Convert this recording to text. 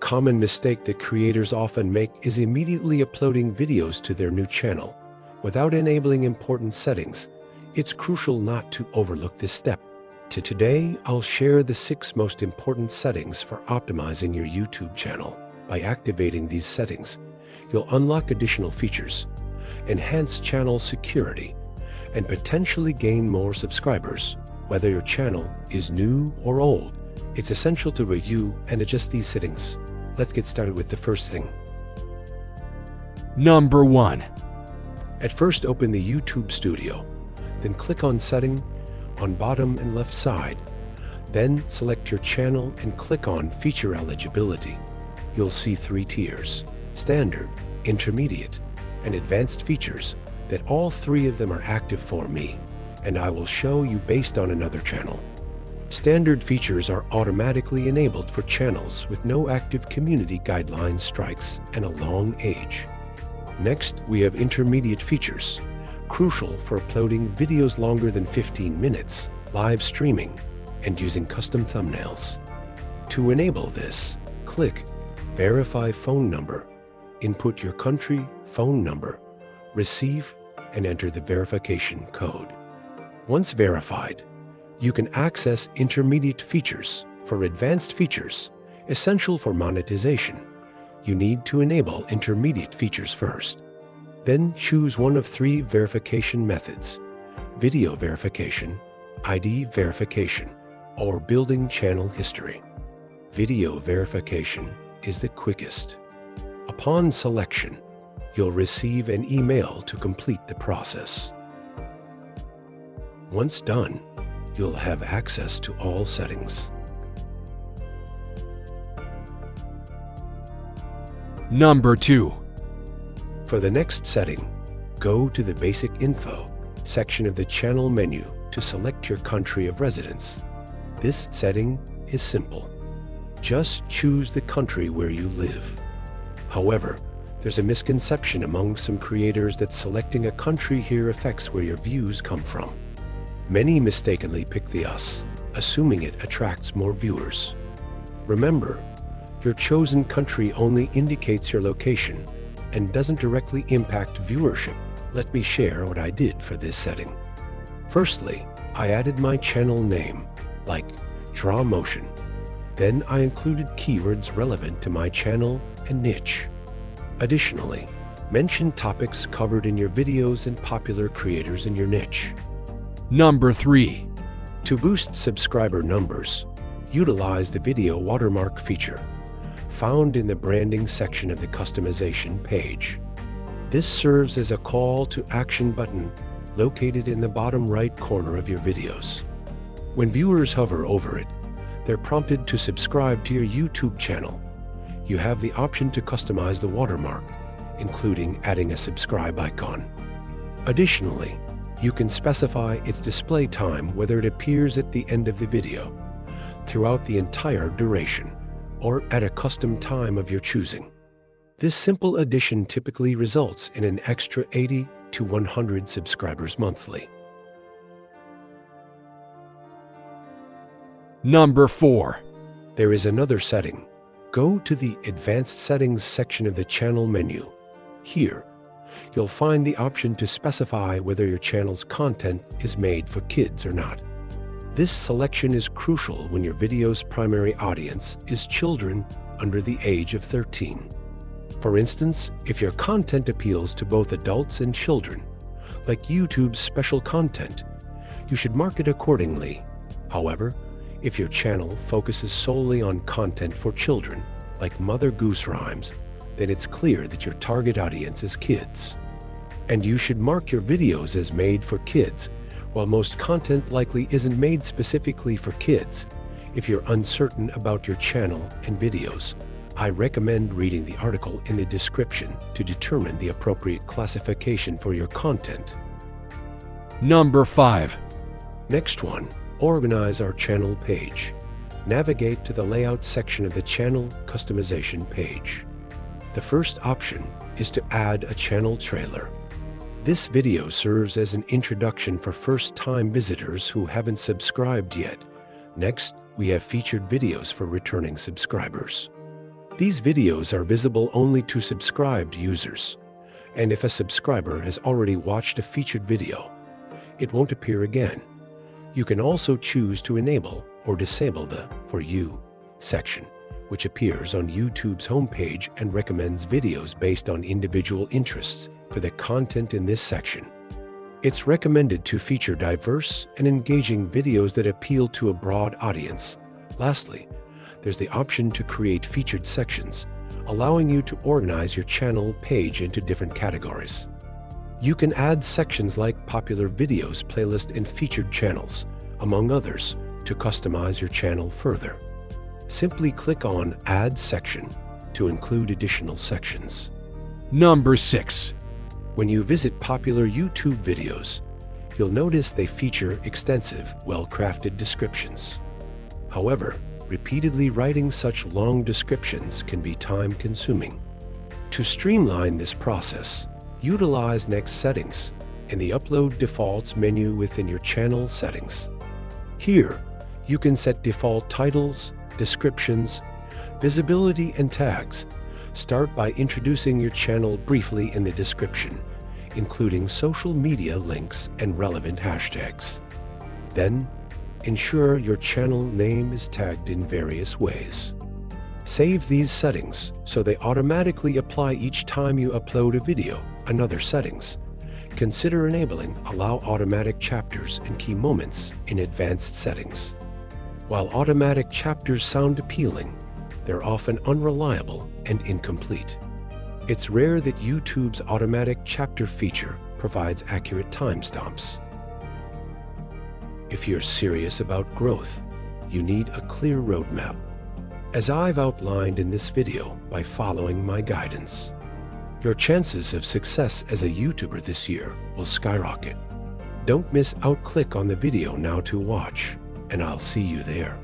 common mistake that creators often make is immediately uploading videos to their new channel without enabling important settings. It's crucial not to overlook this step. Today, I'll share the 6 most important settings for optimizing your YouTube channel. By activating these settings, you'll unlock additional features, enhance channel security, and potentially gain more subscribers. Whether your channel is new or old, it's essential to review and adjust these settings. Let's get started with the first setting. Number 1. At first, open the YouTube Studio, then click on Setting on bottom and left side. Then select your channel and click on Feature Eligibility. You'll see 3 tiers: Standard, Intermediate, and Advanced features. That all 3 of them are active for me, and I will show you based on another channel. Standard features are automatically enabled for channels with no active community guideline strikes and a long age. Next, we have intermediate features, crucial for uploading videos longer than 15 minutes, live streaming, and using custom thumbnails. To enable this, click Verify Phone Number, input your country, phone number, receive, and enter the verification code. Once verified, you can access intermediate features. For advanced features, essential for monetization, you need to enable intermediate features first. Then choose one of 3 verification methods: video verification, ID verification, or building channel history. Video verification is the quickest. Upon selection, you'll receive an email to complete the process. Once done, you'll have access to all settings. Number 2. For the next setting, go to the Basic Info section of the channel menu to select your country of residence. This setting is simple. Just choose the country where you live. However, there's a misconception among some creators that selecting a country here affects where your views come from. Many mistakenly pick the US, assuming it attracts more viewers. Remember, your chosen country only indicates your location and doesn't directly impact viewership. Let me share what I did for this setting. Firstly, I added my channel name, like Draw Motion. Then I included keywords relevant to my channel and niche. Additionally, mention topics covered in your videos and popular creators in your niche. Number 3. To boost subscriber numbers, utilize the Video Watermark feature found in the branding section of the customization page. This serves as a call to action button located in the bottom right corner of your videos. When viewers hover over it, they're prompted to subscribe to your YouTube channel. You have the option to customize the watermark, including adding a subscribe icon. Additionally, you can specify its display time, whether it appears at the end of the video, throughout the entire duration, or at a custom time of your choosing. This simple addition typically results in an extra 80 to 100 subscribers monthly. Number 4. There is another setting. Go to the Advanced Settings section of the channel menu. Here, you'll find the option to specify whether your channel's content is made for kids or not. This selection is crucial when your video's primary audience is children under the age of 13. For instance, if your content appeals to both adults and children, like YouTube's special content, you should mark it accordingly. However, if your channel focuses solely on content for children, like Mother Goose rhymes, then it's clear that your target audience is kids. And you should mark your videos as made for kids. While most content likely isn't made specifically for kids, if you're uncertain about your channel and videos, I recommend reading the article in the description to determine the appropriate classification for your content. Number 5. Next one, organize our channel page. Navigate to the Layout section of the channel customization page. The first option is to add a channel trailer. This video serves as an introduction for first-time visitors who haven't subscribed yet. Next, we have featured videos for returning subscribers. These videos are visible only to subscribed users, and if a subscriber has already watched a featured video, it won't appear again. You can also choose to enable or disable the For You section, which appears on YouTube's homepage and recommends videos based on individual interests for the content in this section. It's recommended to feature diverse and engaging videos that appeal to a broad audience. Lastly, there's the option to create featured sections, allowing you to organize your channel page into different categories. You can add sections like popular videos, playlist, and featured channels, among others, to customize your channel further. Simply click on Add Section to include additional sections. Number 6. When you visit popular YouTube videos, you'll notice they feature extensive, well-crafted descriptions. However, repeatedly writing such long descriptions can be time-consuming. To streamline this process, utilize Next Settings in the Upload Defaults menu within your channel settings. Here, you can set default titles, descriptions, visibility, and tags. Start by introducing your channel briefly in the description, including social media links and relevant hashtags. Then, ensure your channel name is tagged in various ways. Save these settings so they automatically apply each time you upload a video. Another settings. Consider enabling Allow Automatic Chapters and Key Moments in Advanced Settings. While automatic chapters sound appealing, they're often unreliable and incomplete. It's rare that YouTube's automatic chapter feature provides accurate timestamps. If you're serious about growth, you need a clear roadmap, as I've outlined in this video. By following my guidance, your chances of success as a YouTuber this year will skyrocket. Don't miss out. Click on the video now to watch, and I'll see you there.